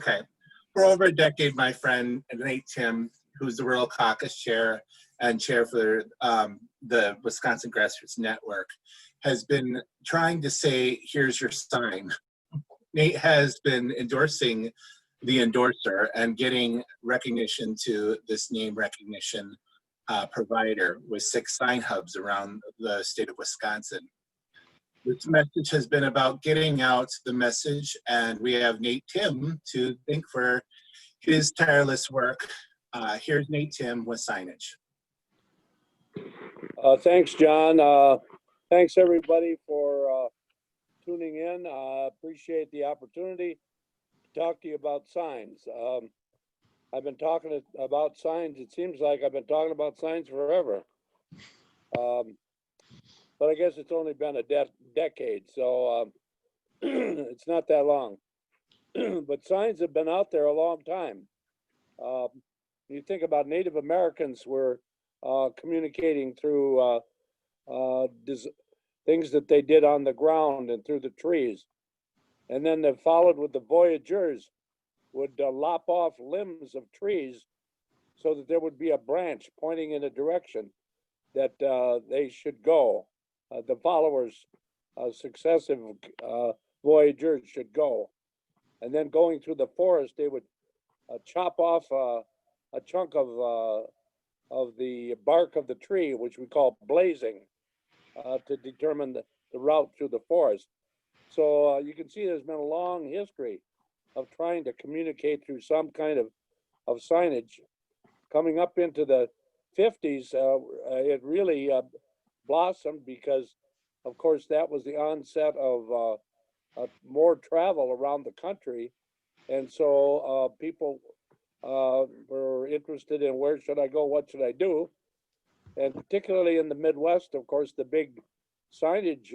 Okay. For over a decade, my friend Nate Timm, who's the Rural Caucus Chair and Chair for the Wisconsin Grassroots Network, has been trying to say, here's your sign. Nate has been endorsing the endorser and getting recognition to this name recognition provider with 6 sign hubs around the state of Wisconsin. This message has been about getting out the message, and we have Nate Timm to thank for his tireless work. Here's Nate Timm with signage. Thanks, John. Thanks, everybody, for tuning in. Appreciate the opportunity to talk to you about signs. I've been talking about signs. It seems like I've been talking about signs forever. But I guess it's only been a decade, so it's not that long. But signs have been out there a long time. You think about Native Americans were communicating through things that they did on the ground and through the trees. And then they followed with the voyageurs would lop off limbs of trees so that there would be a branch pointing in a direction that they should go. The followers, successive voyageurs should go. And then going through the forest, they would chop off a chunk of the bark of the tree, which we call blazing, to determine the route through the forest. So you can see there's been a long history of trying to communicate through some kind of signage. Coming up into the 50s, it really blossomed because, of course, that was the onset of more travel around the country. And so people were interested in where should I go, what should I do? And particularly in the Midwest, of course, the big signage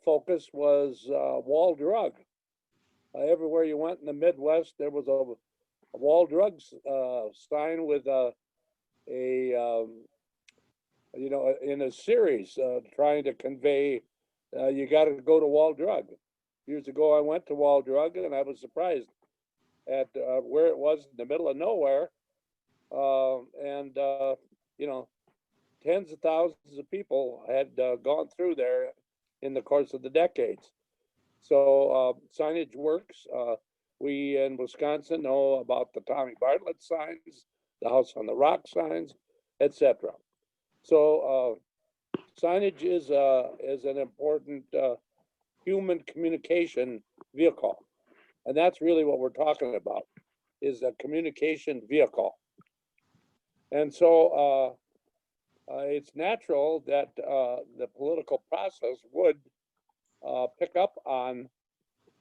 focus was wall drug. Everywhere you went in the Midwest, there was a wall drug sign with you know, in a series trying to convey you got to go to wall drug. Years ago, I went to wall drug and I was surprised at where it was in the middle of nowhere. You know, tens of thousands of people had gone through there in the course of the decades. So signage works. We in Wisconsin know about the Tommy Bartlett signs, the House on the Rock signs, etc. So signage is an important human communication vehicle. And that's really what we're talking about, is a communication vehicle. And so it's natural that the political process would pick up on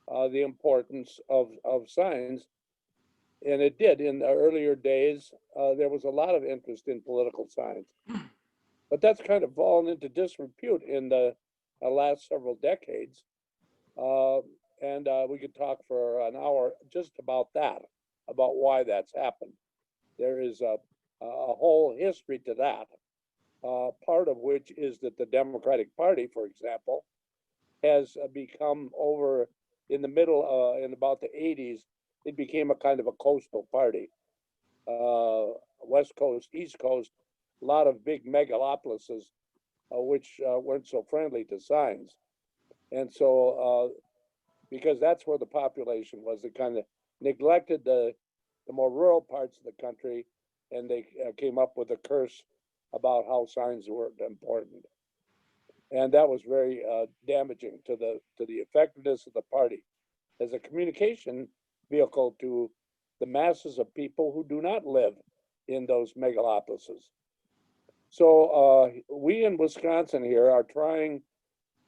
the importance of signs. And it did. In the earlier days, there was a lot of interest in political signs. But that's kind of fallen into disrepute in the last several decades. And we could talk for an hour just about that, about why that's happened. There is a whole history to that, part of which is that the Democratic Party, for example, has become over in the middle, in about the 80s, it became a kind of a coastal party. West Coast, East Coast, a lot of big megalopolises, which weren't so friendly to signs. And so, because that's where the population was, it kind of neglected the more rural parts of the country, and they came up with a curse about how signs were important. And that was very damaging to the effectiveness of the party as a communication vehicle to the masses of people who do not live in those megalopolises. So we in Wisconsin here are trying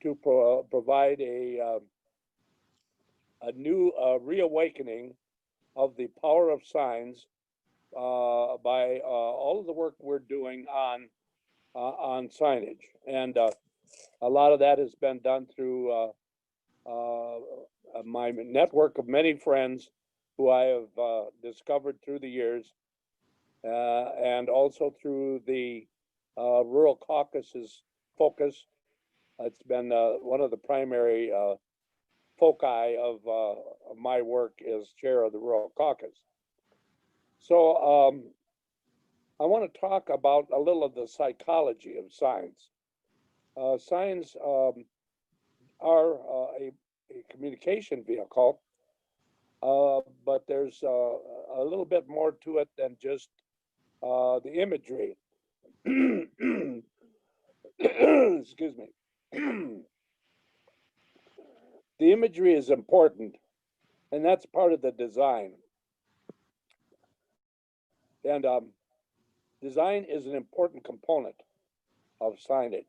to provide a new reawakening of the power of signs by all of the work we're doing on signage. And a lot of that has been done through my network of many friends who I have discovered through the years, and also through the Rural Caucus's focus. It's been one of the primary foci of my work as chair of the Rural Caucus. So I want to talk about a little of the psychology of signs. Signs are a communication vehicle, but there's a little bit more to it than just the imagery. Excuse me. The imagery is important, and that's part of the design. And design is an important component of signage.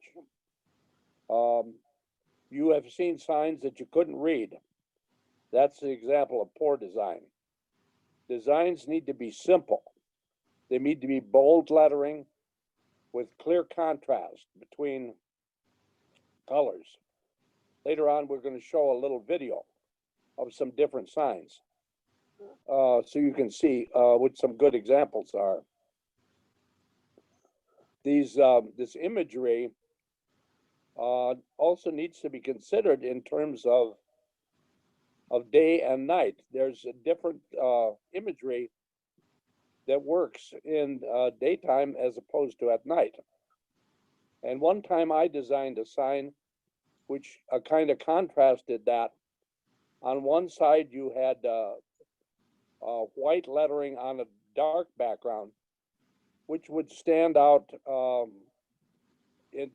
You have seen signs that you couldn't read. That's the example of poor design. Designs need to be simple. They need to be bold lettering with clear contrast between colors. Later on, we're going to show a little video of some different signs so you can see what some good examples are. This imagery also needs to be considered in terms of day and night. There's a different imagery that works in daytime as opposed to at night. And one time I designed a sign which kind of contrasted that. On one side, you had white lettering on a dark background, which would stand out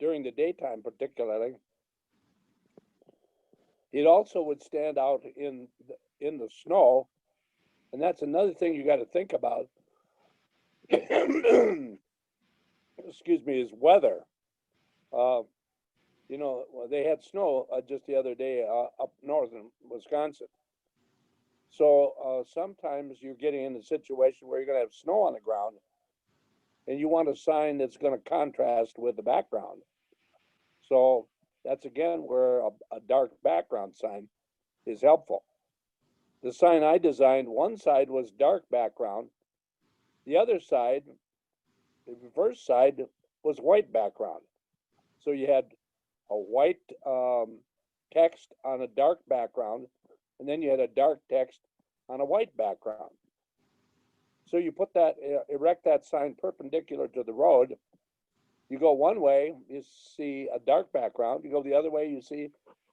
during the daytime particularly. It also would stand out in the snow, and that's another thing you got to think about. Excuse me, is weather. You know, they had snow just the other day up north in Wisconsin. So sometimes you're getting in a situation where you're going to have snow on the ground, and you want a sign that's going to contrast with the background. So that's again where a dark background sign is helpful. The sign I designed, one side was dark background. The other side, the reverse side, was white background. So you had a white text on a dark background, and then you had a dark text on a white background. So you put that, erect that sign perpendicular to the road. You go one way, you see a dark background. You go the other way, you see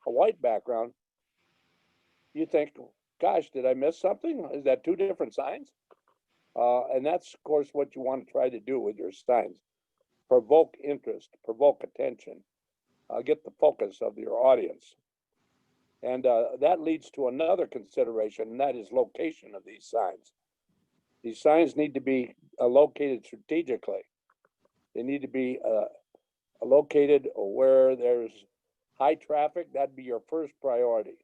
a white background. You think, gosh, did I miss something? Is that two different signs? And that's, of course, what you want to try to do with your signs. Provoke interest, provoke attention, get the focus of your audience. And that leads to another consideration, and that is location of these signs. These signs need to be located strategically. They need to be located where there's high traffic. That'd be your first priority,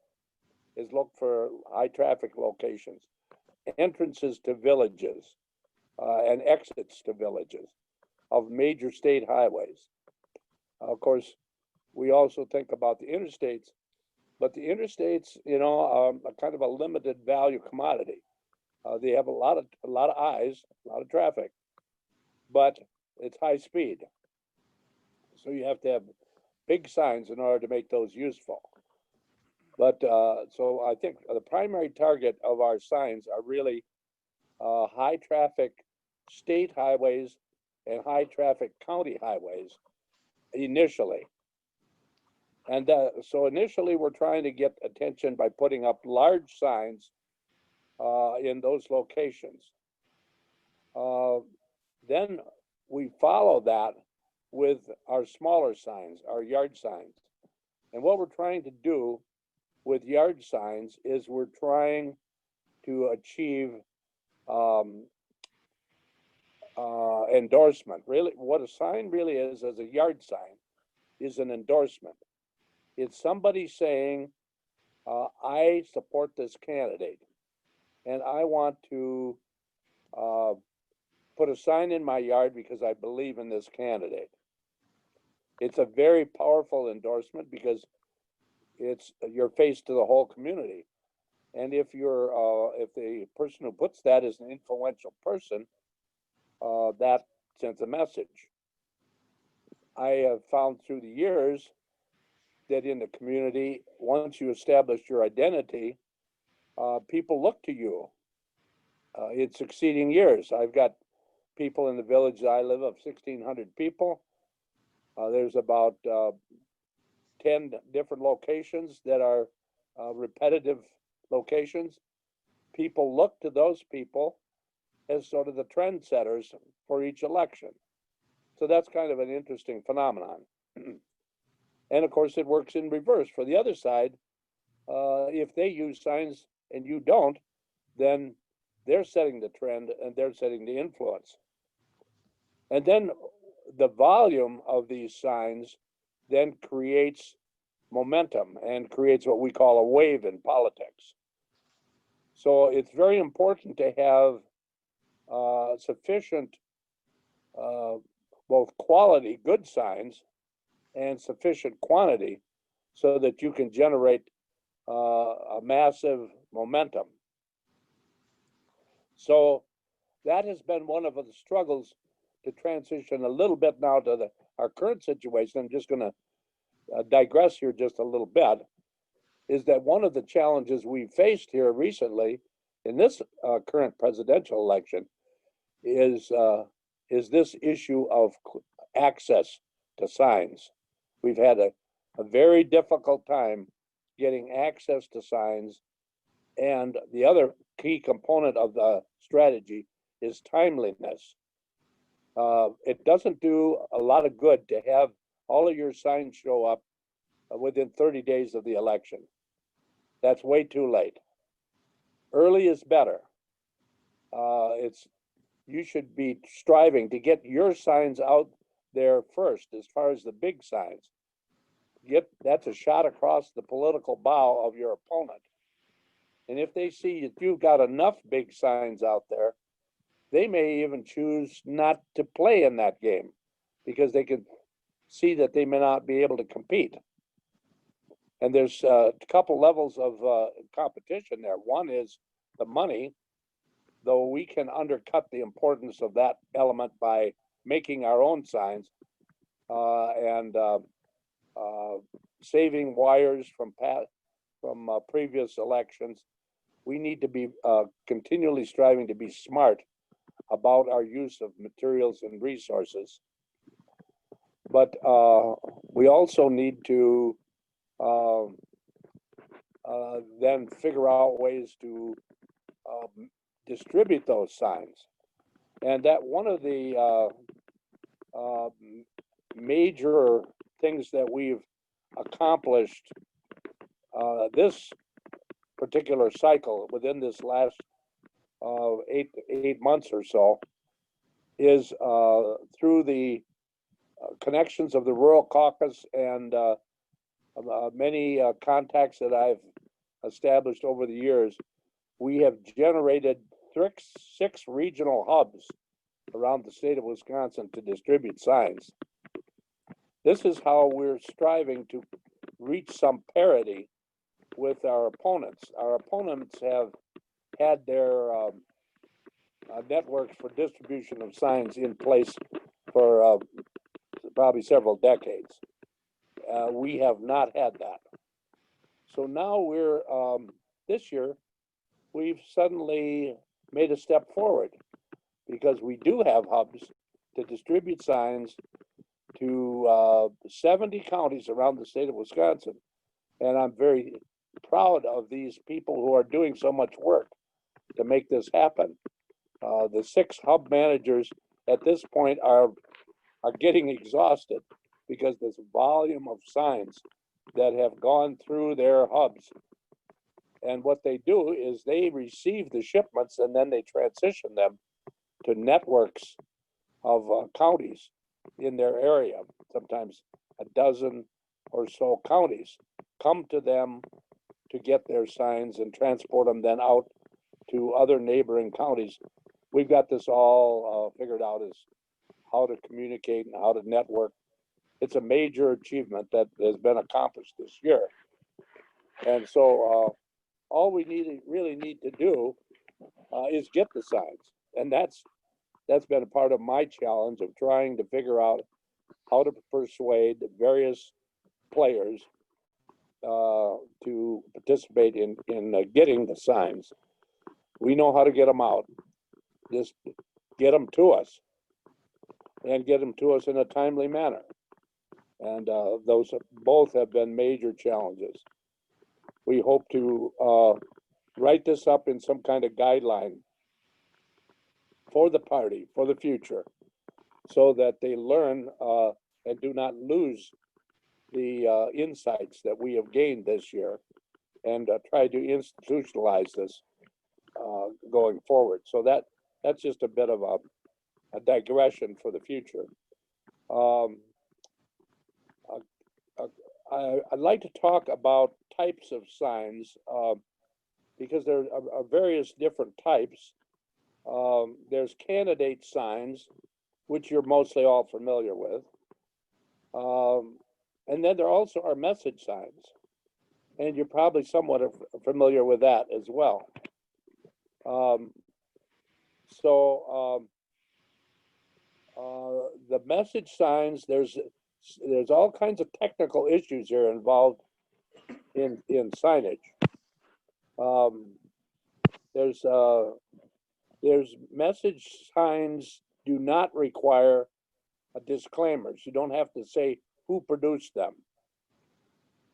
is look for high traffic locations, entrances to villages and exits to villages of major state highways. Of course, we also think about the interstates, but the interstates, you know, are kind of a limited value commodity. They have a lot of eyes, a lot of traffic, but it's high speed. So you have to have big signs in order to make those useful. But so I think the primary target of our signs are really high traffic state highways and high traffic county highways initially. And so initially we're trying to get attention by putting up large signs in those locations. Then we follow that with our smaller signs, our yard signs. And what we're trying to do with yard signs is we're trying to achieve endorsement. Really, what a sign really is as a yard sign is an endorsement. It's somebody saying, I support this candidate, and I want to put a sign in my yard because I believe in this candidate. It's a very powerful endorsement because it's your face to the whole community. And if if the person who puts that is an influential person, that sends a message. I have found through the years that in the community, once you establish your identity, people look to you in succeeding years. I've got people in the village that I live of 1,600 people. There's about 10 different locations that are repetitive locations. People look to those people as sort of the trendsetters for each election. So that's kind of an interesting phenomenon. And of course, it works in reverse. For the other side, if they use signs and you don't, then they're setting the trend and they're setting the influence. And then the volume of these signs then creates momentum and creates what we call a wave in politics. So it's very important to have sufficient both quality, good signs, and sufficient quantity so that you can generate a massive momentum. So that has been one of the struggles to transition a little bit now to our current situation. I'm just going to digress here just a little bit, is that one of the challenges we faced here recently in this current presidential election is this issue of access to signs. We've had a very difficult time getting access to signs, and the other key component of the strategy is timeliness. It doesn't do a lot of good to have all of your signs show up within 30 days of the election. That's way too late. Early is better. You should be striving to get your signs out there first, as far as the big signs. That's a shot across the political bow of your opponent. And if they see that you've got enough big signs out there, they may even choose not to play in that game because they can see that they may not be able to compete. And there's a couple levels of competition there. One is the money, though we can undercut the importance of that element by making our own signs and saving wires from previous elections. We need to be continually striving to be smart about our use of materials and resources. But we also need to then figure out ways to distribute those signs. And that one of the major things that we've accomplished this particular cycle within this last 8 months or so is through the connections of the Rural Caucus and many contacts that I've established over the years, we have generated 6 regional hubs around the state of Wisconsin to distribute signs. This is how we're striving to reach some parity with our opponents. Our opponents have had their networks for distribution of signs in place for probably several decades. We have not had that. So now we're, this year, we've suddenly made a step forward because we do have hubs to distribute signs to 70 counties around the state of Wisconsin. And I'm very proud of these people who are doing so much work to make this happen. The 6 hub managers at this point are getting exhausted because this volume of signs that have gone through their hubs. And what they do is they receive the shipments and then they transition them to networks of counties in their area. Sometimes a dozen or so counties come to them to get their signs and transport them then out to other neighboring counties. We've got this all figured out as how to communicate and how to network. It's a major achievement that has been accomplished this year. And so all we really need to do is get the signs. And that's been a part of my challenge of trying to figure out how to persuade the various players to participate in getting the signs. We know how to get them out. Just get them to us, and get them to us in a timely manner. And those both have been major challenges. We hope to write this up in some kind of guideline for the party, for the future, so that they learn and do not lose the insights that we have gained this year, and try to institutionalize this going forward. So that's just a bit of a digression for the future. I'd like to talk about types of signs because there are various different types. There's candidate signs, which you're mostly all familiar with. And then there also are message signs, and you're probably somewhat familiar with that as well. The message signs, there's all kinds of technical issues here involved in signage. There's message signs do not require a disclaimers. You don't have to say who produced them.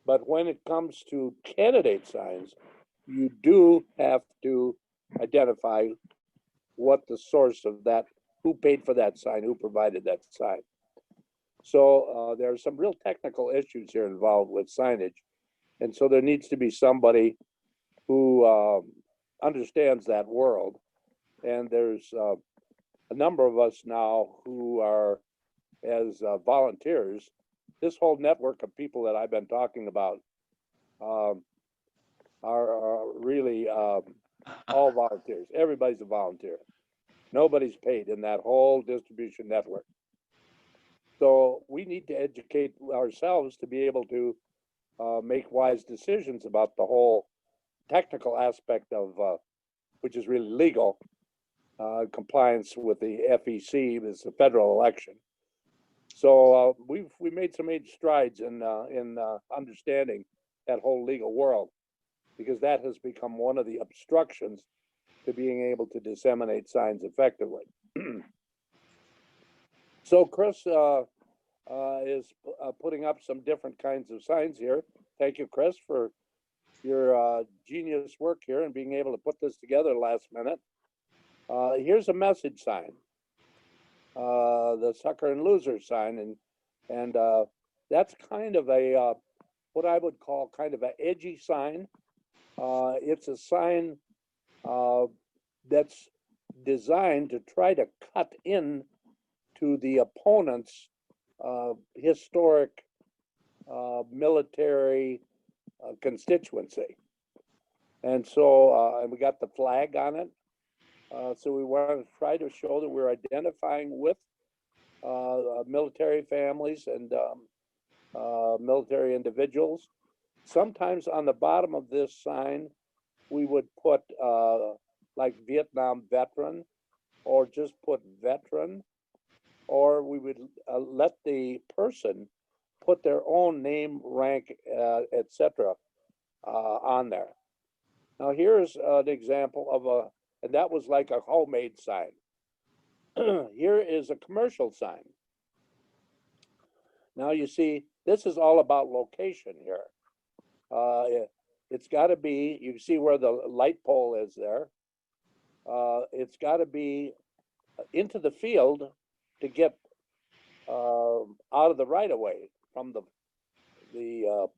But when it comes to candidate signs, you do have to identify what the source of that, who paid for that sign, who provided that sign. So there are some real technical issues here involved with signage. And so there needs to be somebody who understands that world. And there's a number of us now who are, as volunteers, this whole network of people that I've been talking about are really all volunteers. Everybody's a volunteer. Nobody's paid in that whole distribution network. So we need to educate ourselves to be able to make wise decisions about the whole technical aspect of, which is really legal, compliance with the FEC, this is a federal election. So we made some major strides in understanding that whole legal world, because that has become one of the obstructions to being able to disseminate signs effectively. So Chris is putting up some different kinds of signs here. Thank you, Chris, for your genius work here and being able to put this together last minute. Here's a message sign, the sucker and loser sign, and that's kind of a what I would call kind of an edgy sign. It's a sign that's designed to try to cut in to the opponent's historic military constituency. And so and we got the flag on it. So we want to try to show that we're identifying with military families and military individuals. Sometimes on the bottom of this sign, we would put like Vietnam veteran, or just put veteran, or we would let the person put their own name, rank, etc. On there. Now here's an example of and that was like a homemade sign. Here is a commercial sign. Now you see, this is all about location here. It's got to be, you see where the light pole is there. It's got to be into the field to get out of the right of way from the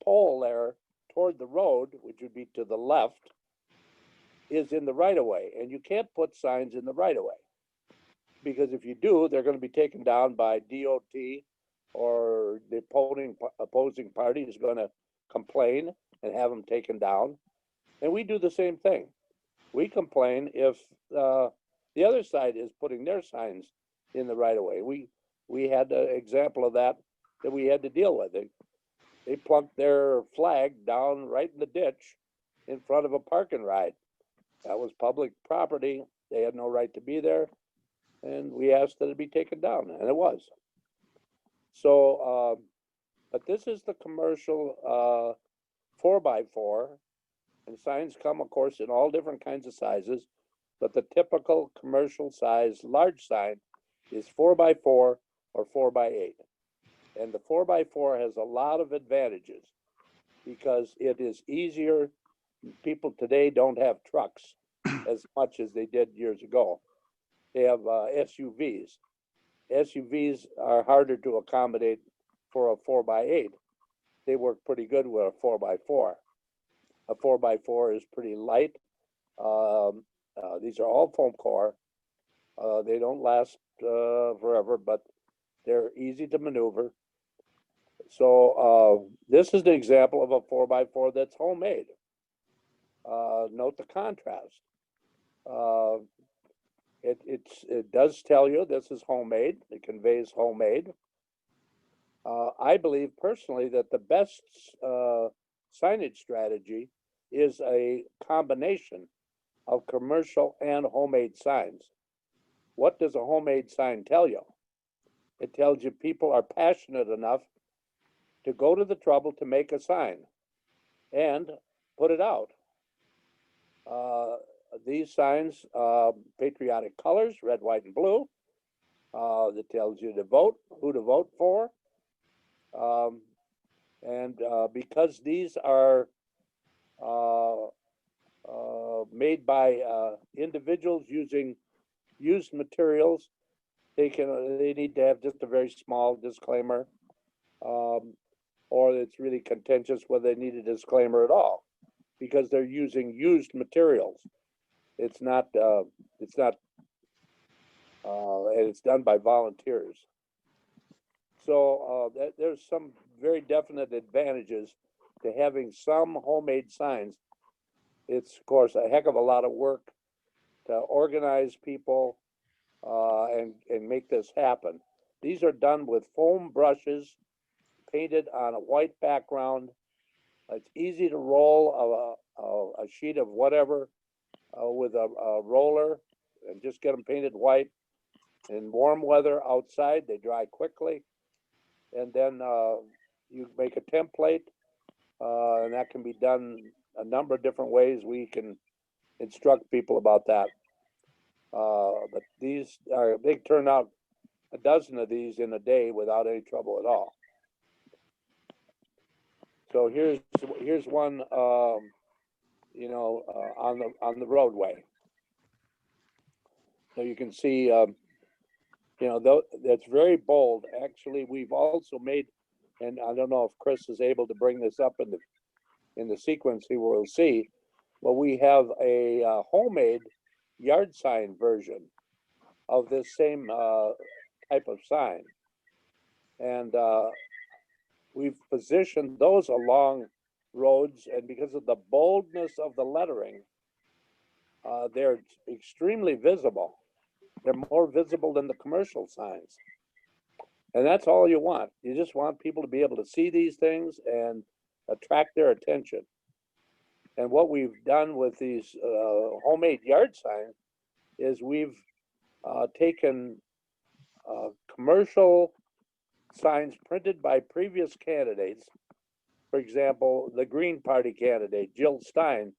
pole there toward the road, which would be to the left, is in the right of way. And you can't put signs in the right of way, because if you do, they're going to be taken down by DOT, or the opposing party is going to complain and have them taken down. And we do the same thing. We complain if the other side is putting their signs in the right of way. We had an example of that we had to deal with. They plunked their flag down right in the ditch in front of a park and ride. That was public property. They had no right to be there. And we asked that it be taken down, and it was. So, but this is the commercial 4x4, and signs come, of course, in all different kinds of sizes, but the typical commercial size large sign is 4x4 or 4x8. And the 4x4 has a lot of advantages because it is easier. People today don't have trucks as much as they did years ago. They have SUVs. SUVs are harder to accommodate for a 4x8. They work pretty good with a 4x4. A 4x4 is pretty light. These are all foam core. They don't last forever, but they're easy to maneuver. So this is the example of a 4x4 that's homemade. Note the contrast. It does tell you this is homemade. It conveys homemade. I believe personally that the best signage strategy is a combination of commercial and homemade signs. What does a homemade sign tell you? It tells you people are passionate enough to go to the trouble to make a sign and put it out. These signs, patriotic colors, red, white, and blue, that tells you to vote, who to vote for. And because these are made by individuals using used materials, they need to have just a very small disclaimer, or it's really contentious whether they need a disclaimer at all, because they're using used materials. It's not, and it's done by volunteers. So there's some very definite advantages to having some homemade signs. It's, of course, a heck of a lot of work to organize people and make this happen. These are done with foam brushes painted on a white background. It's easy to roll a sheet of whatever with a roller and just get them painted white. In warm weather outside, they dry quickly. And then you make a template, and that can be done a number of different ways. We can instruct people about that. But these are, they turn out a dozen of these in a day without any trouble at all. So here's one, you know, on the roadway. So you can see, you know, that's very bold. Actually, we've also made, and I don't know if Chris is able to bring this up in the sequence he will see, but we have a homemade yard sign version of this same type of sign. And we've positioned those along roads, and because of the boldness of the lettering, they're extremely visible. They're more visible than the commercial signs. And that's all you want. You just want people to be able to see these things and attract their attention. And what we've done with these homemade yard signs is we've taken commercial signs printed by previous candidates. For example, the Green Party candidate, Jill Stein,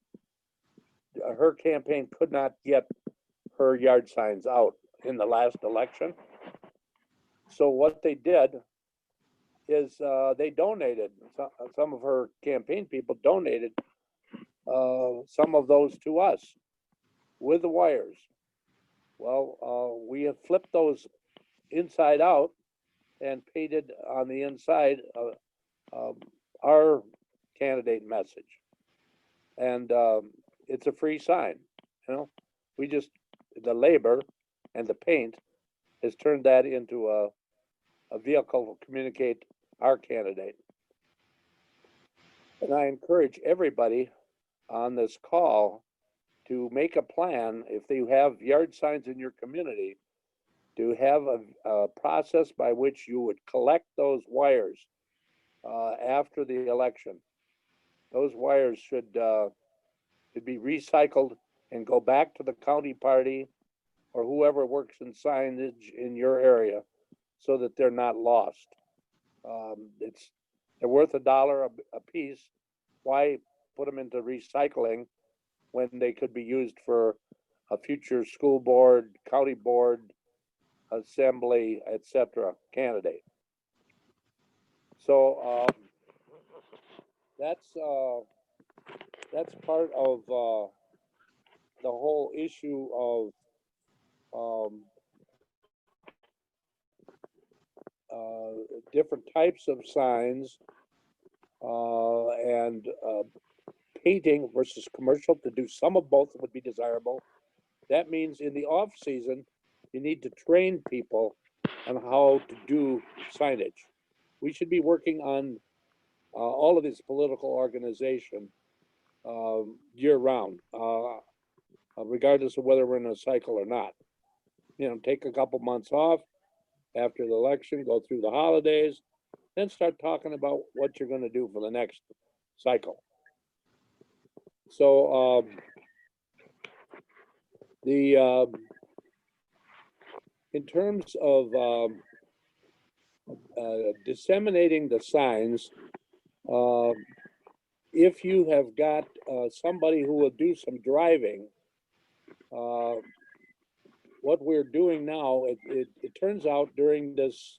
her campaign could not get her yard signs out in the last election. So what they did is they donated, some of her campaign people donated some of those to us with the wires. Well, we have flipped those inside out and painted on the inside our candidate message. And it's a free sign, you know. We just, the labor and the paint has turned that into a vehicle to communicate our candidate. And I encourage everybody on this call to make a plan, if they have yard signs in your community, to have a process by which you would collect those wires after the election. Those wires should be recycled and go back to the county party or whoever works in signage in your area, so that they're not lost. They're worth $1 a piece, why put them into recycling when they could be used for a future school board, county board, assembly, etc. candidate? So that's part of the whole issue of different types of signs and painting versus commercial. To do some of both would be desirable. That means in the off season, you need to train people on how to do signage. We should be working on all of this political organization year round, regardless of whether we're in a cycle or not. You know, take a couple months off after the election, go through the holidays, then start talking about what you're going to do for the next cycle. So in terms of disseminating the signs, if you have got somebody who will do some driving, what we're doing now, it turns out during this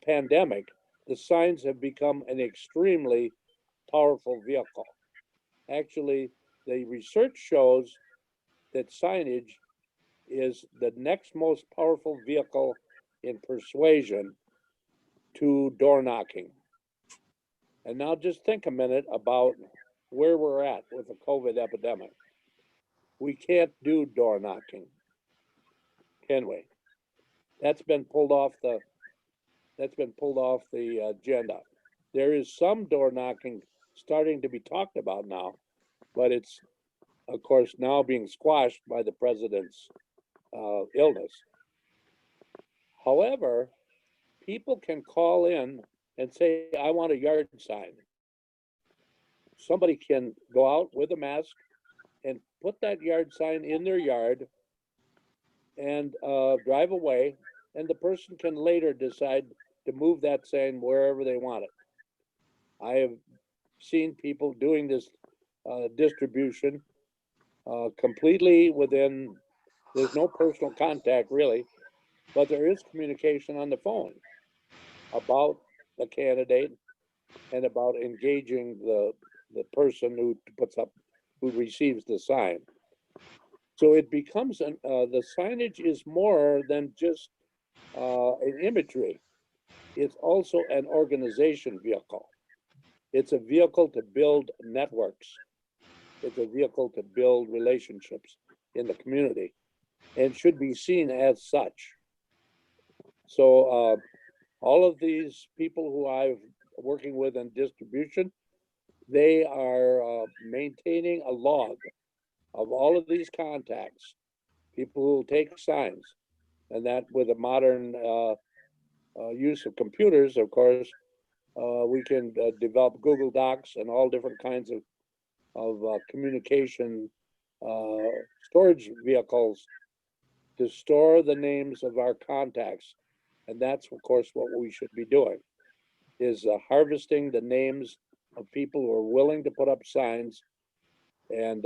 pandemic, the signs have become an extremely powerful vehicle. Actually, the research shows that signage is the next most powerful vehicle in persuasion to door knocking. And now just think a minute about where we're at with the COVID epidemic. We can't do door knocking, can we? That's been pulled off the agenda. There is some door knocking starting to be talked about now, but it's of course now being squashed by the president's illness. However, people can call in and say, I want a yard sign. Somebody can go out with a mask and put that yard sign in their yard and drive away, and the person can later decide to move that sign wherever they want it. I have seen people doing this distribution completely within, there's no personal contact really, but there is communication on the phone about the candidate and about engaging the person who puts up, who receives the sign. So it becomes the signage is more than just an imagery. It's also an organization vehicle. It's a vehicle to build networks. It's a vehicle to build relationships in the community and should be seen as such. So all of these people who I'm working with in distribution, they are maintaining a log of all of these contacts, people who take signs, and that with a modern use of computers, of course, we can develop Google Docs and all different kinds of communication storage vehicles to store the names of our contacts. And that's, of course, what we should be doing, is harvesting the names of people who are willing to put up signs and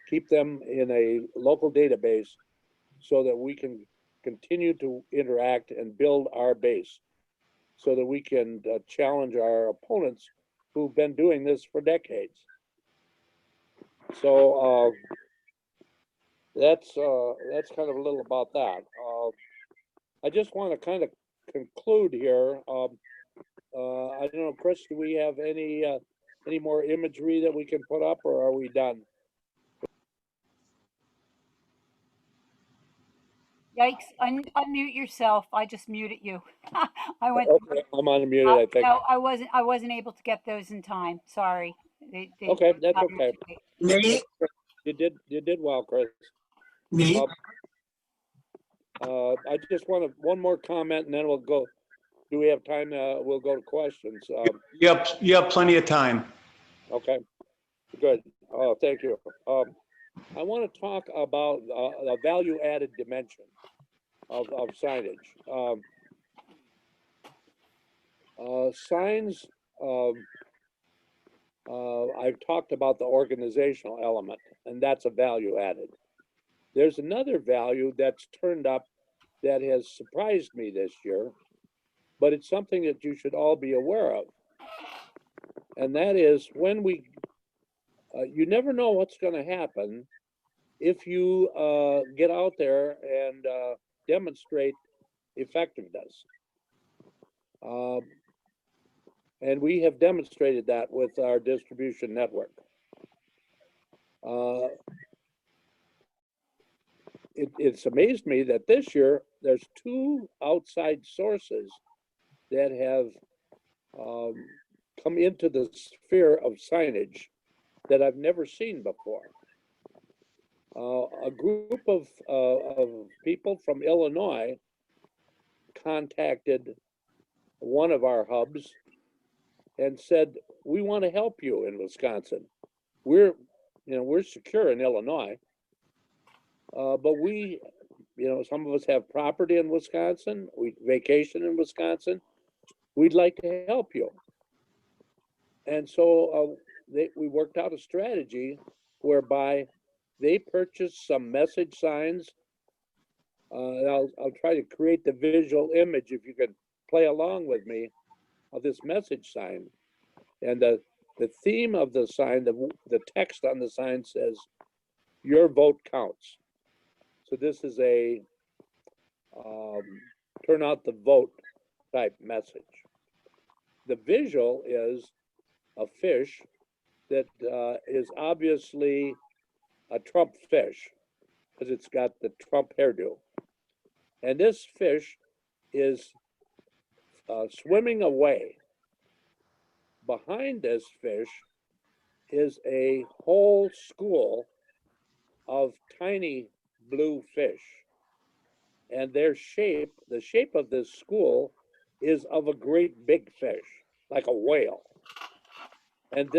keep them in a local database so that we can continue to interact and build our base so that we can challenge our opponents who've been doing this for decades. So that's kind of a little about that. I just want to kind of conclude here. I don't know, Chris, do we have any more imagery that we can put up, or are we done? Yikes, unmute yourself. I just muted you. I went. Okay, I'm unmuted, I think. No, I wasn't able to get those in time. Sorry. Okay, that's okay. Nate, You did well, Chris. Nate, I just want one more comment and then we'll go. Do we have time? We'll go to questions. You have plenty of time. Okay, good. Oh, thank you. I want to talk about the value-added dimension of signage. Signs I've talked about the organizational element, and that's a value added. There's another value that's turned up that has surprised me this year, but it's something that you should all be aware of. And that is when you never know what's going to happen if you get out there and demonstrate effectiveness. And we have demonstrated that with our distribution network. It's amazed me that this year there's 2 outside sources that have come into the sphere of signage that I've never seen before. A group of people from Illinois contacted one of our hubs and said, "We want to help you in Wisconsin. We're secure in Illinois, but we, some of us have property in Wisconsin. We vacation in Wisconsin. We'd like to help you." And so we worked out a strategy whereby they purchased some message signs. I'll try to create the visual image if you could play along with me of this message sign. And the theme of the sign, the text on the sign says, "Your vote counts." So this is a turn out the vote type message. The visual is a fish that is obviously a Trump fish because it's got the Trump hairdo. And this fish is swimming away. Behind this fish is a whole school of tiny blue fish. And the shape of this school is of a great big fish, like a whale. And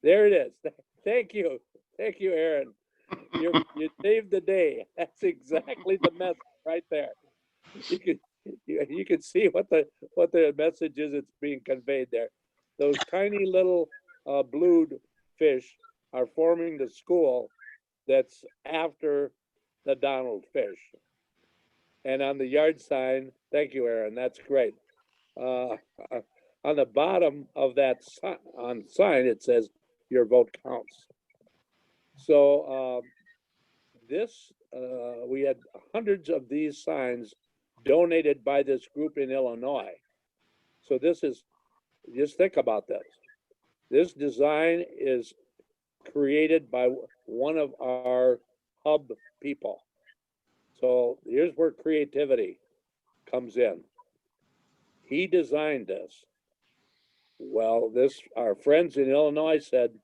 there it is. Thank you, Aaron. You saved the day. That's exactly the message right there. You can see what the message is that's being conveyed there. Those tiny little blued fish are forming the school that's after the Donald fish. And on the yard sign, thank you, Aaron, that's great. On the bottom of that sign, it says, "Your vote counts." So we had hundreds of these signs donated by this group in Illinois. So just think about this. This design is created by one of our hub people. So here's where creativity comes in. He designed this. Well, our friends in Illinois said,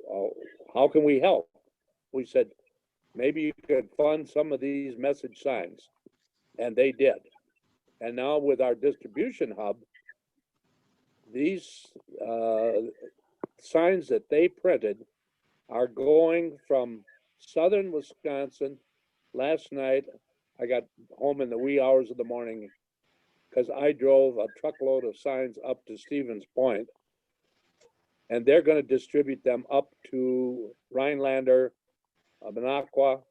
"Oh, how can we help?" We said, "Maybe you could fund some of these message signs." And they did. And now with our distribution hub, these signs that they printed are going from southern Wisconsin. Last night, I got home in the wee hours of the morning because I drove a truckload of signs up to Stevens Point, and they're going to distribute them up to Rhinelander, Minocqua,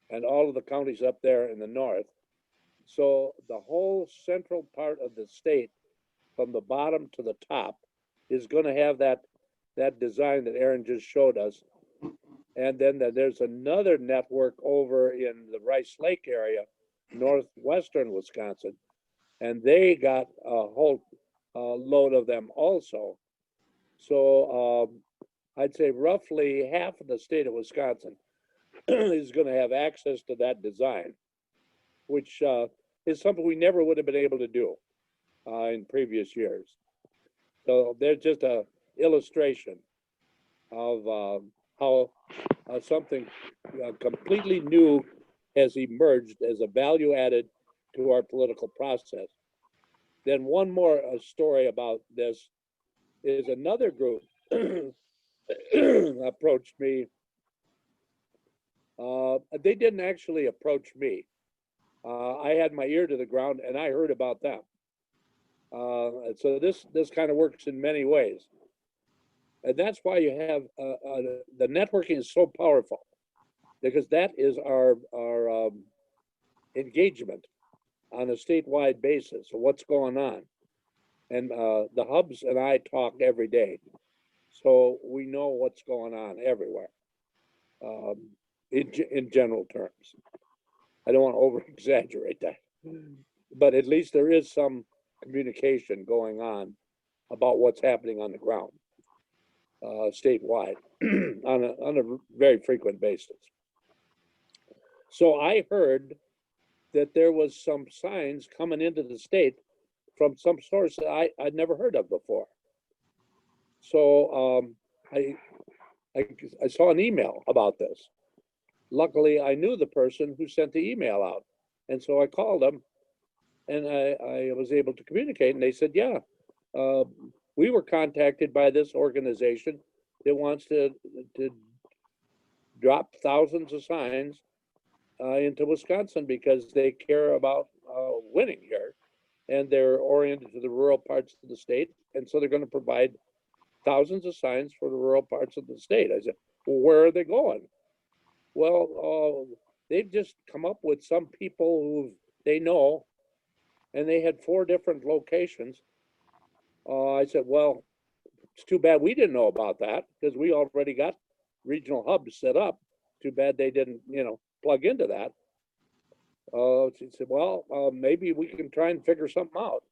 and all of the counties up there in the north. So the whole central part of the state, from the bottom to the top, is going to have that design that Aaron just showed us. And then there's another network over in the Rice Lake area, northwestern Wisconsin, and they got a whole load of them also. So I'd say roughly half of the state of Wisconsin is going to have access to that design, which is something we never would have been able to do in previous years. So there's just a illustration of how something completely new has emerged as a value added to our political process. Then one more story about this is another group approached me. They didn't actually approach me. I had my ear to the ground and I heard about them. So this kind of works in many ways. And that's why you have, the networking is so powerful, because that is our engagement on a statewide basis of what's going on. And the hubs and I talk every day, so we know what's going on everywhere, in general terms. I don't want to over exaggerate that, but at least there is some communication going on about what's happening on the ground, statewide, on a very frequent basis. So I heard that there was some signs coming into the state from some source that I'd never heard of before. So I saw an email about this. Luckily, I knew the person who sent the email out. And so I called them and I was able to communicate, and they said, yeah, we were contacted by this organization that wants to drop thousands of signs into Wisconsin because they care about winning here, and they're oriented to the rural parts of the state. And so they're going to provide thousands of signs for the rural parts of the state. I said, well, where are they going? Well, they've just come up with some people who they know, and they had 4 different locations. I said, well, it's too bad we didn't know about that, because we already got regional hubs set up. Too bad they didn't, plug into that. She said, well, maybe we can try and figure something out.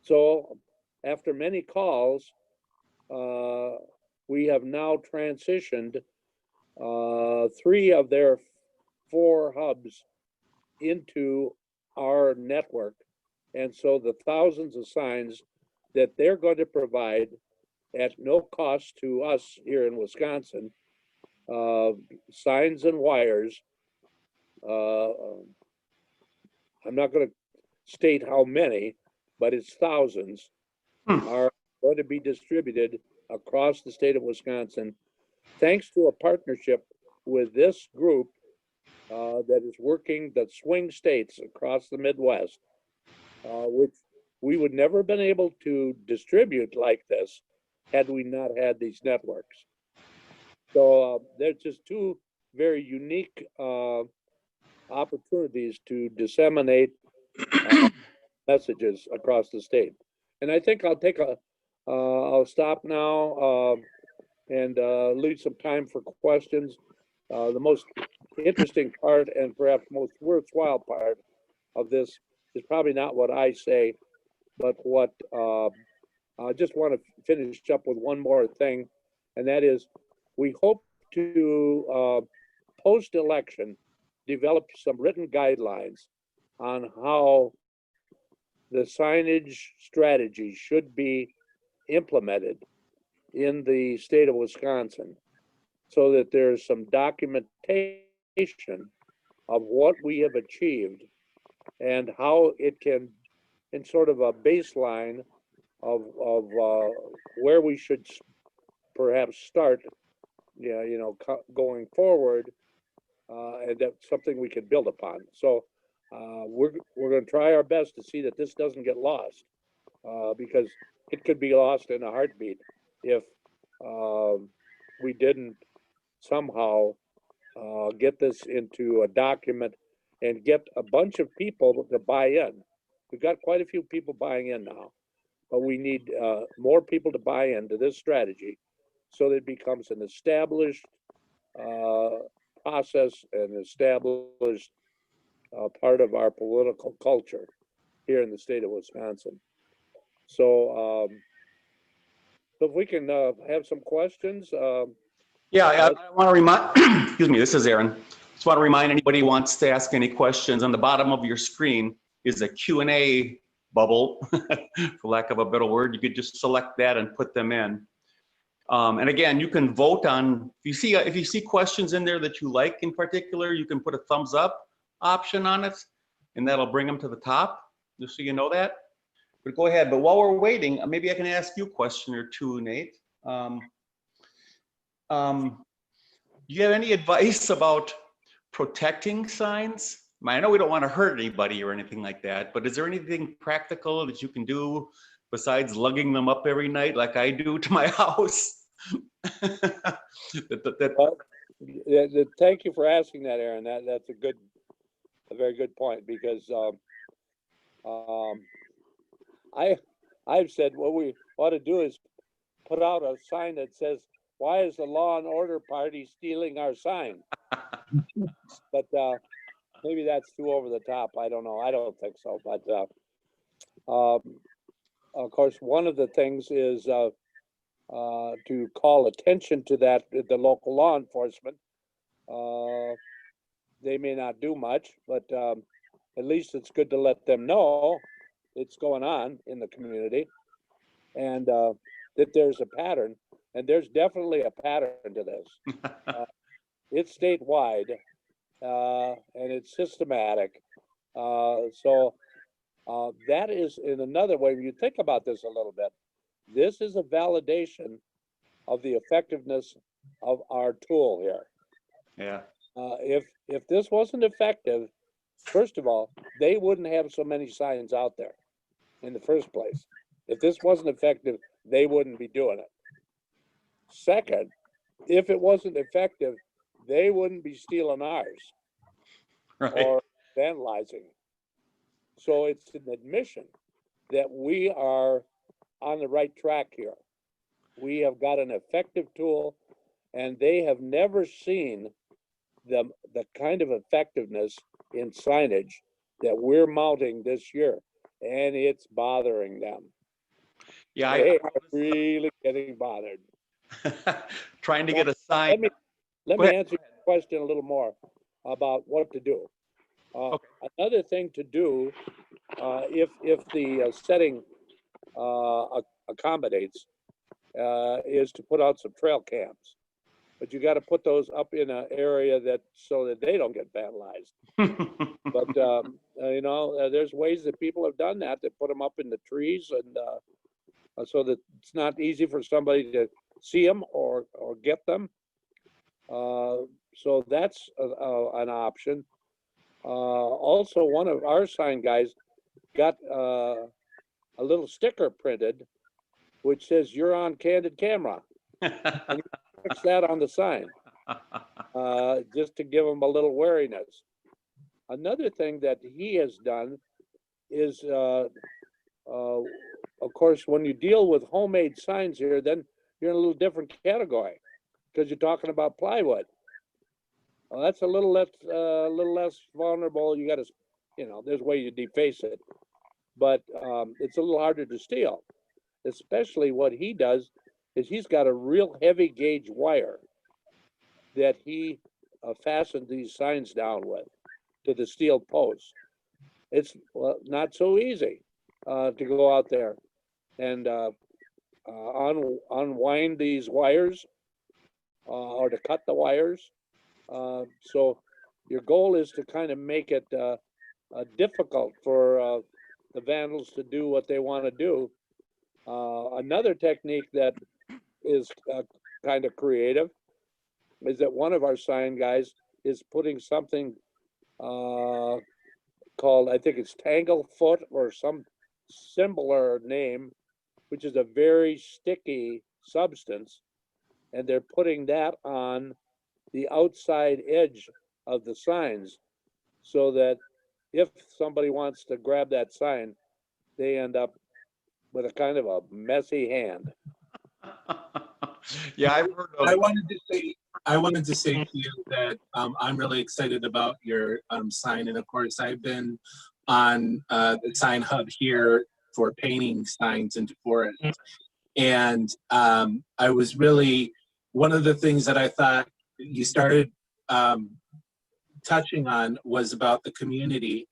So after many calls, we have now transitioned 3 of their 4 hubs into our network. And so the thousands of signs that they're going to provide at no cost to us here in Wisconsin, signs and wires, I'm not going to state how many, but it's thousands, are going to be distributed across the state of Wisconsin, thanks to a partnership with this group that is working the swing states across the Midwest, which we would never have been able to distribute like this had we not had these networks. So there's just 2 very unique opportunities to disseminate messages across the state. And I think I'll stop now and leave some time for questions. The most interesting part and perhaps most worthwhile part of this is probably not what I say, but what I just want to finish up with one more thing, and that is we hope to post-election develop some written guidelines on how the signage strategy should be implemented in the state of Wisconsin, so that there's some documentation of what we have achieved and how it can, in sort of a baseline of where we should perhaps start, going forward, and that's something we can build upon. So we're going to try our best to see that this doesn't get lost, because it could be lost in a heartbeat if we didn't somehow get this into a document and get a bunch of people to buy in. We've got quite a few people buying in now, but we need more people to buy into this strategy so that it becomes an established process and established part of our political culture here in the state of Wisconsin. So if we can have some questions. Yeah, I want to remind, excuse me, this is Aaron. Just want to remind anybody who wants to ask any questions, on the bottom of your screen is a Q&A bubble, for lack of a better word. You could just select that and put them in. And again, you can vote on, if you see questions in there that you like in particular, you can put a thumbs up option on it, and that'll bring them to the top, just so you know that. But go ahead. But while we're waiting, maybe I can ask you a question or two, Nate. Do you have any advice about protecting signs? I know we don't want to hurt anybody or anything like that, but is there anything practical that you can do besides lugging them up every night like I do to my house? Well, thank you for asking that, Aaron. That's a very good point, because I've said what we ought to do is put out a sign that says, "Why is the law and order party stealing our sign?" But maybe that's too over the top. I don't know. I don't think so. But of course, one of the things is to call attention to that, the local law enforcement. They may not do much, but at least it's good to let them know it's going on in the community, and that there's a pattern, and there's definitely a pattern to this. It's statewide, and it's systematic. So that is, in another way, when you think about this a little bit, this is a validation of the effectiveness of our tool here. Yeah. If this wasn't effective, first of all, they wouldn't have so many signs out there in the first place. If this wasn't effective, they wouldn't be doing it. Second, if it wasn't effective, they wouldn't be stealing ours Right. or vandalizing. So it's an admission that we are on the right track here. We have got an effective tool, and they have never seen the kind of effectiveness in signage that we're mounting this year, and it's bothering them. Yeah. They are really getting bothered. Trying to get a sign. Let Go me ahead. answer your question a little more about what to do. Okay. Another thing to do, if the setting accommodates, is to put out some trail cams. But you got to put those up in an area that so that they don't get vandalized. But you know, there's ways that people have done that. They put them up in the trees, and so that it's not easy for somebody to see them or get them. So that's an option. Also, one of our sign guys got a little sticker printed, which says "You're on candid camera." And fix that on the sign, just to give them a little wariness. Another thing that he has done is, of course, when you deal with homemade signs here, then you're in a little different category because you're talking about plywood. Well, that's a little less vulnerable. You got to, you know, there's a way you deface it, but it's a little harder to steal. Especially what he does is he's got a real heavy gauge wire that he fastened these signs down with to the steel posts. It's not so easy to go out there and unwind these wires or to cut the wires. So your goal is to kind of make it difficult for the vandals to do what they want to do. Another technique that is kind of creative is that one of our sign guys is putting something called, I think it's Tanglefoot or some similar name, which is a very sticky substance, and they're putting that on the outside edge of the signs so that if somebody wants to grab that sign, they end up with a kind of a messy hand. Yeah, I've heard of. I wanted to say to you that I'm really excited about your sign, and of course I've been on the sign hub here for painting signs into forest, and I was really, one of the things that I thought you started touching on was about the community.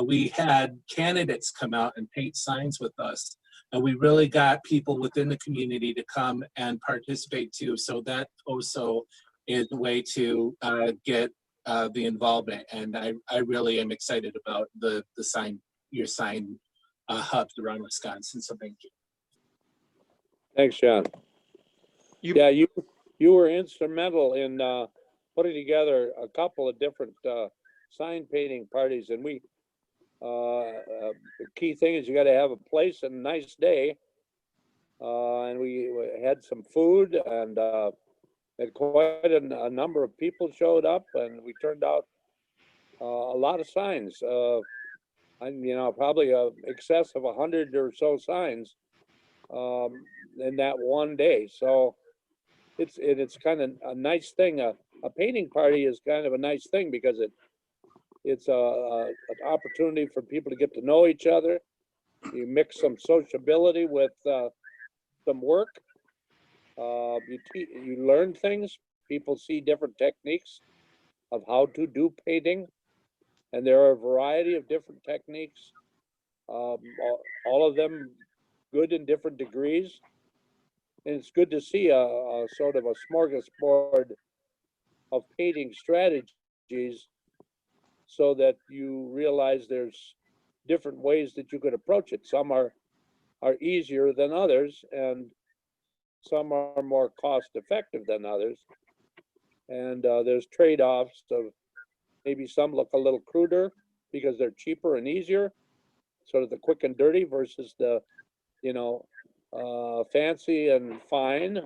We had candidates come out and paint signs with us, and we really got people within the community to come and participate too. So that also is a way to get the involvement. And I really am excited about the sign, your sign hubs around Wisconsin. So thank you. Thanks, John. Yeah, you were instrumental in putting together a couple of different sign painting parties, and we the key thing is you got to have a place and a nice day, And we had some food, and had quite a number of people showed up, and we turned out a lot of signs. Probably a excess of 100 or so signs in that one day. So it's kind of a nice thing. A painting party is kind of a nice thing because it's an opportunity for people to get to know each other. You mix some sociability with some work. You learn things. People see different techniques of how to do painting, and there are a variety of different techniques. All of them good in different degrees, and it's good to see a sort of a smorgasbord of painting strategies, so that you realize there's different ways that you could approach it. Some are easier than others, and some are more cost effective than others. And there's trade-offs of maybe some look a little cruder because they're cheaper and easier, sort of the quick and dirty versus the, fancy and fine.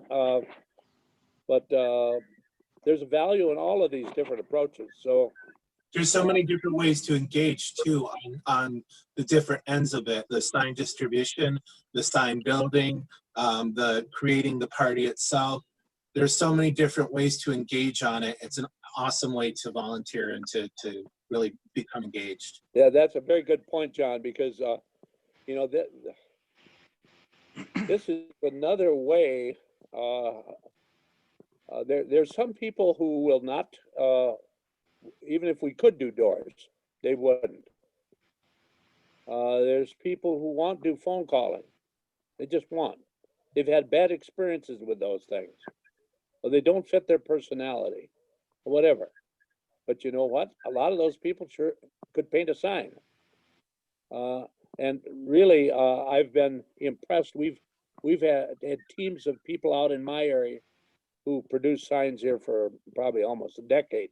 But there's a value in all of these different approaches. So There's so many different ways to engage too on the different ends of it, the sign distribution, the sign building, the creating the party itself. There's so many different ways to engage on it. It's an awesome way to volunteer and to really become engaged. yeah, that's a very good point, John, because this is another way. There's some people who will not, even if we could do doors, they wouldn't. There's people who won't do phone calling. They just won't. They've had bad experiences with those things, or they don't fit their personality, or whatever. But you know what? A lot of those people sure could paint a sign. And really, I've been impressed. We've had teams of people out in my area who produce signs here for probably almost a decade.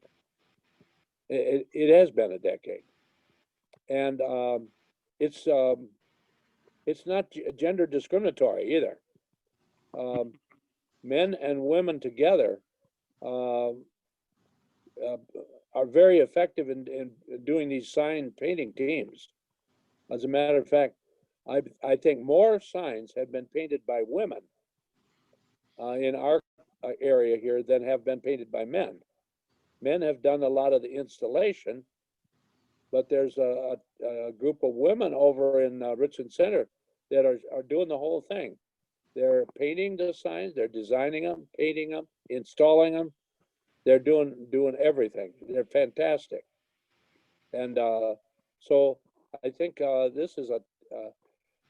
It has been a decade, and it's not gender discriminatory either. Men and women together are very effective in doing these sign painting teams. As a matter of fact, I think more signs have been painted by women in our area here than have been painted by men. Men have done a lot of the installation, but there's a group of women over in Richland Center that are doing the whole thing. They're painting the signs, they're designing them, painting them, installing them. They're doing everything. They're fantastic. And so I think this is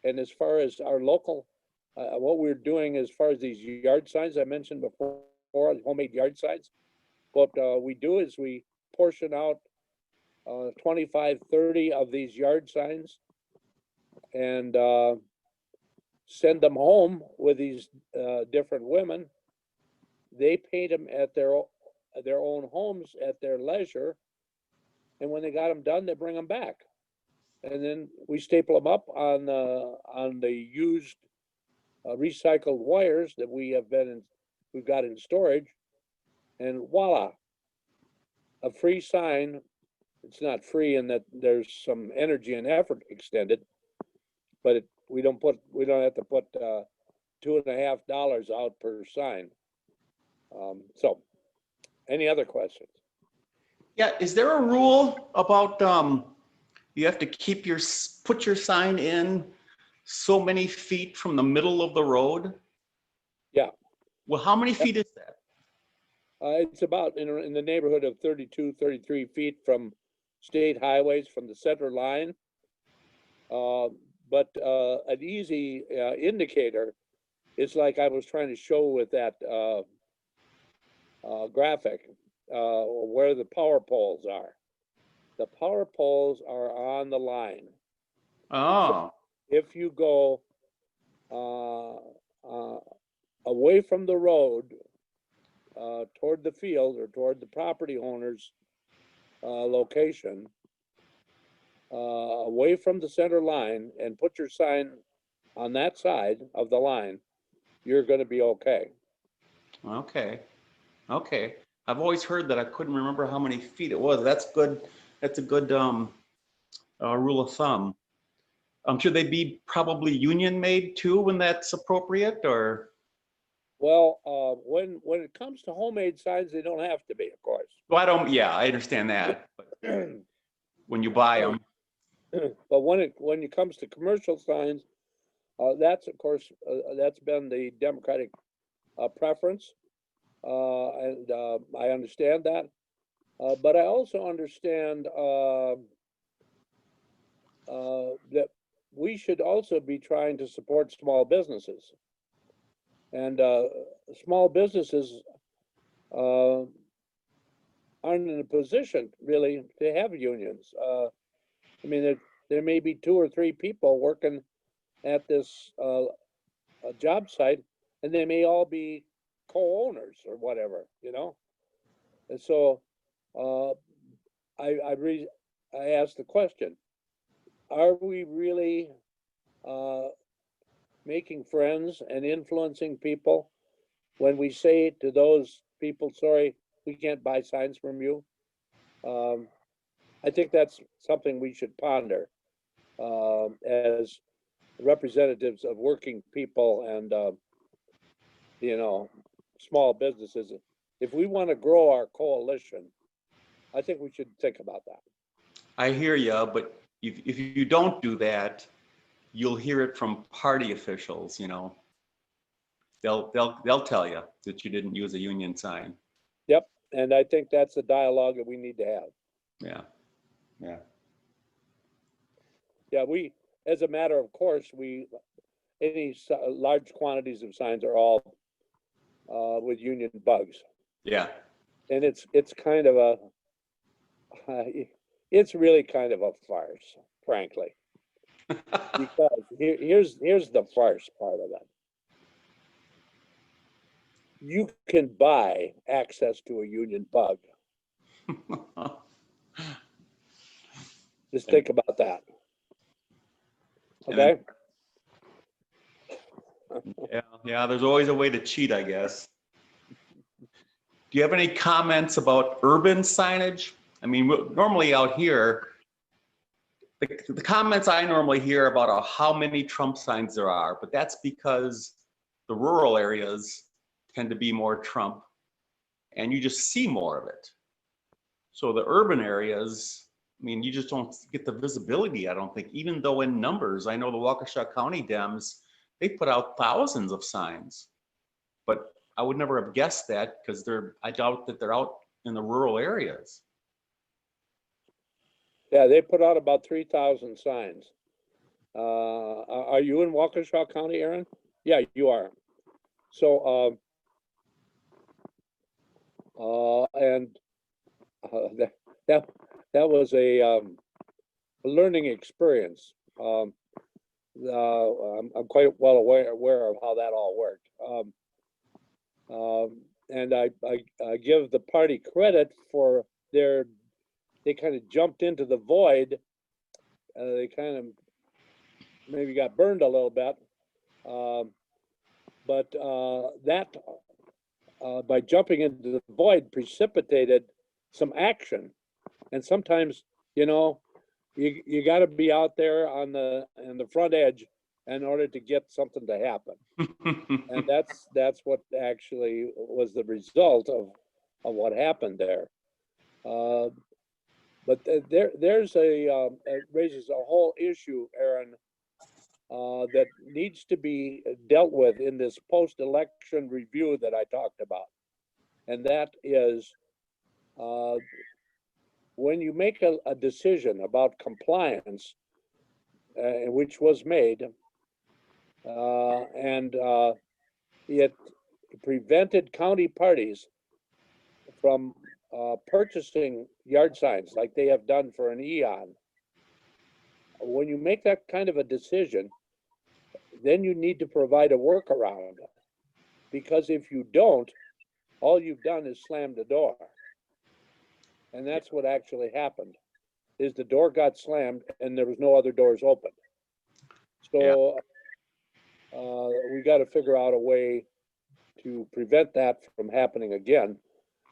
and as far as our local, what we're doing as far as these yard signs I mentioned before, homemade yard signs, what we do is we portion out 25, 30 of these yard signs and send them home with these different women. They paint them at their own homes at their leisure. And when they got them done, they bring them back. And then we staple them up on the used recycled wires that we've got in storage, and voila, a free sign. It's not free in that there's some energy and effort extended, but we don't have to put $2.50 out per sign. So, any other questions? Yeah, is there a rule about you have to put your sign in so many feet from the middle of the road? Yeah. Well, how many feet is that? It's about in the neighborhood of 32, 33 feet from state highways, from the center line. But an easy indicator is like I was trying to show with that graphic, where the power poles are. The power poles are on the line. Oh. So if you go away from the road toward the field or toward the property owner's location, away from the center line, and put your sign on that side of the line, you're going to be okay. Okay. Okay. I've always heard that. I couldn't remember how many feet it was. That's good. That's a good rule of thumb. Should they be probably union made too when that's appropriate, or? Well, when it comes to homemade signs, they don't have to be, of course. Well, I don't, yeah, I understand that. But when you buy them, But when it comes to commercial signs, that's of course that's been the Democratic preference, and I understand that. But I also understand that we should also be trying to support small businesses, and small businesses aren't in a position really to have unions. I mean, there may be 2 or 3 people working at this job site, and they may all be co-owners or whatever, you know. And so I asked the question: are we really making friends and influencing people when we say to those people, "Sorry, we can't buy signs from you"? I think that's something we should ponder as representatives of working people and you know, small businesses. If we want to grow our coalition, I think we should think about that. I hear you, but if you don't do that, you'll hear it from party officials, you know. They'll tell you that you didn't use a union sign. Yep, and I think that's a dialogue that we need to have. Yeah, yeah. Yeah, we, as a matter of course, any large quantities of signs are all with union bugs, Yeah. and it's kind of a, it's really kind of a farce, frankly. Because here's the farce part of it. You can buy access to a union bug. Just think about that. Okay. Yeah, there's always a way to cheat, I guess. Do you have any comments about urban signage? I mean, normally out here, the comments I normally hear about how many Trump signs there are, but that's because the rural areas tend to be more Trump and you just see more of it. So the urban areas, I mean, you just don't get the visibility, I don't think, even though in numbers, I know the Waukesha County Dems, they put out thousands of signs, but I would never have guessed that because I doubt that they're out in the rural areas. Yeah, they put out about 3,000 signs. Are you in Waukesha County, Aaron? Yeah, you are. So, that was a learning experience. I'm quite well aware of how that all worked. And I give the party credit for they kind of jumped into the void. They kind of maybe got burned a little bit. But that by jumping into the void precipitated some action. And sometimes, you know, you got to be out there on the front edge in order to get something to happen. And that's what actually was the result of what happened there. But there's it raises a whole issue, Aaron, that needs to be dealt with in this post-election review that I talked about. And that is when you make a decision about compliance, which was made, and it prevented county parties from purchasing yard signs like they have done for an eon. When you make that kind of a decision, then you need to provide a workaround, because if you don't, all you've done is slam the door. And that's what actually happened, is the door got slammed and there was no other doors open. So we got to figure out a way to prevent that from happening again.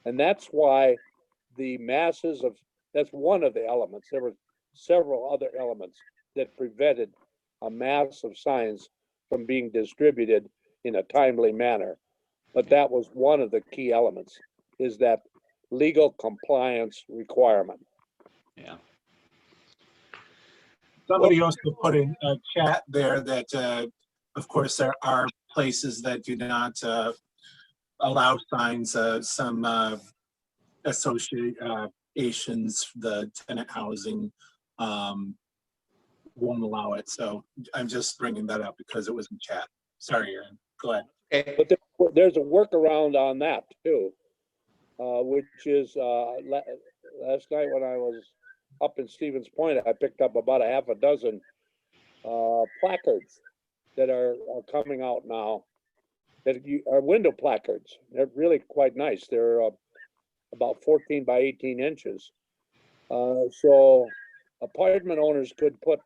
And that's why the masses of, that's one of the elements. There were several other elements that prevented a mass of signs from being distributed in a timely manner. But that was one of the key elements, is that legal compliance requirement. Yeah. Somebody also put in a chat there that, of course, there are places that do not allow signs. Some associations, the tenant housing, won't allow it. So I'm just bringing that up because it was in chat. Sorry, Aaron. Go ahead. Okay. But there's a workaround on that too, which is last night when I was up in Stevens Point, I picked up about a half a dozen placards that are coming out now that are window placards. They're really quite nice. They're about 14 by 18 inches. So apartment owners could put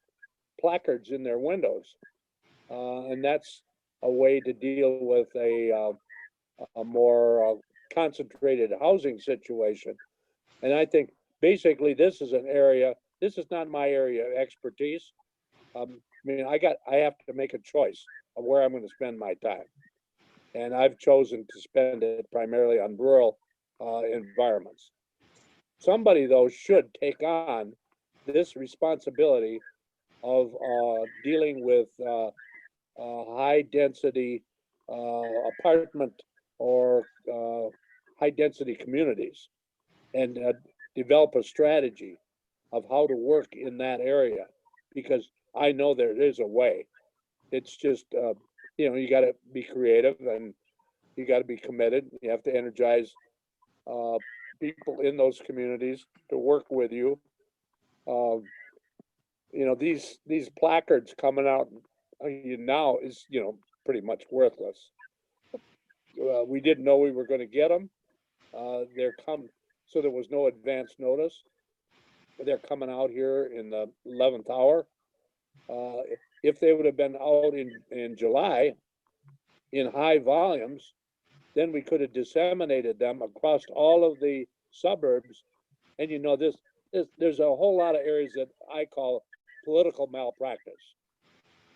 placards in their windows. And that's a way to deal with a more concentrated housing situation. And I think basically this is an area, this is not my area of expertise. I mean, I have to make a choice of where I'm going to spend my time. And I've chosen to spend it primarily on rural environments. Somebody, though, should take on this responsibility of dealing with high density apartment or high density communities and develop a strategy of how to work in that area, because I know there is a way. It's just, you know, you got to be creative and you got to be committed. You have to energize people in those communities to work with you. You know, these placards coming out now is, you know, pretty much worthless. We didn't know we were going to get them. So there was no advance notice. They're coming out here in the 11th hour. If they would have been out in July in high volumes, then we could have disseminated them across all of the suburbs. And you know, there's a whole lot of areas that I call political malpractice.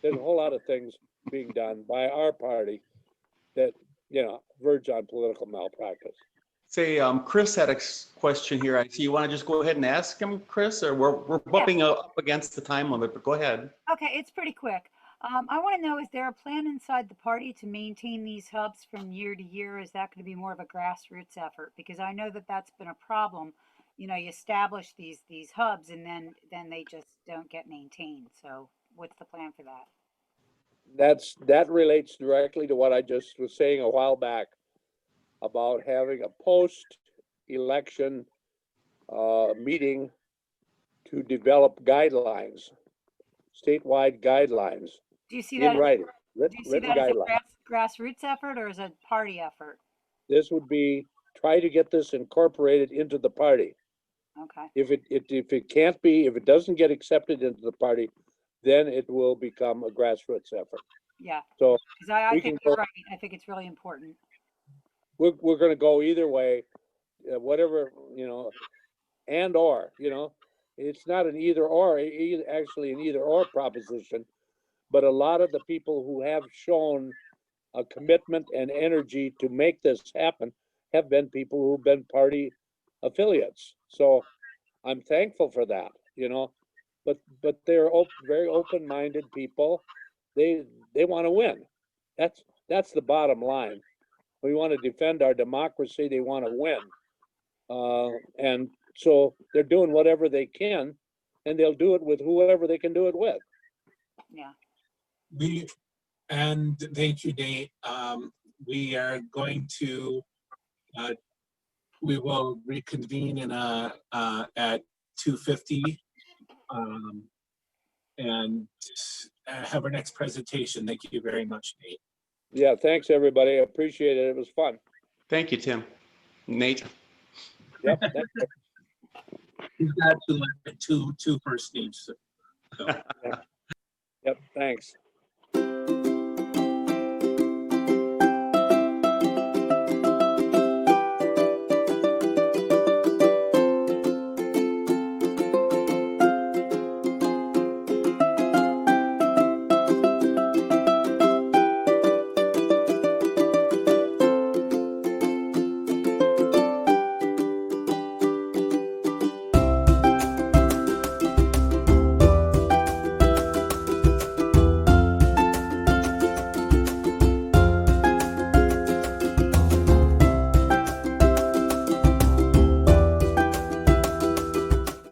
There's a whole lot of things being done by our party that, you know, verge on political malpractice. Say, Chris had a question here. I see you want to just go ahead and ask him, Chris, or we're bumping up against the time limit, but go ahead. Okay, it's pretty quick. I want to know, is there a plan inside the party to maintain these hubs from year to year? Is that going to be more of a grassroots effort? Because I know that that's been a problem. You know, you establish these hubs and then they just don't get maintained. So what's the plan for that? That relates directly to what I just was saying a while back about having a post-election meeting to develop guidelines, statewide guidelines. Do you see in that? writing, Do you see written that as guidelines. a grassroots effort or as a party effort? This would be try to get this incorporated into the party. Okay. If it can't be, if it doesn't get accepted into the party, then it will become a grassroots effort. Yeah. So Because I we think can you're go, right. I think it's really important. we're going to go either way, whatever, you know, and or, you know, it's not an either or, actually an either or proposition, but a lot of the people who have shown a commitment and energy to make this happen have been people who've been party affiliates. So I'm thankful for that, you know, but they're very open-minded people. They want to win. That's the bottom line. We want to defend our democracy. They want to win. And so they're doing whatever they can, and they'll do it with whoever they can do it with. Yeah. And thank you, Nate. We are going to, we will reconvene in at 2:50 and have our next presentation. Thank you very much, Nate. Yeah, thanks everybody. I appreciate it. It was fun. Thank you, Tim. Nate. Yep. We've got two first names. So. Yep. Thanks.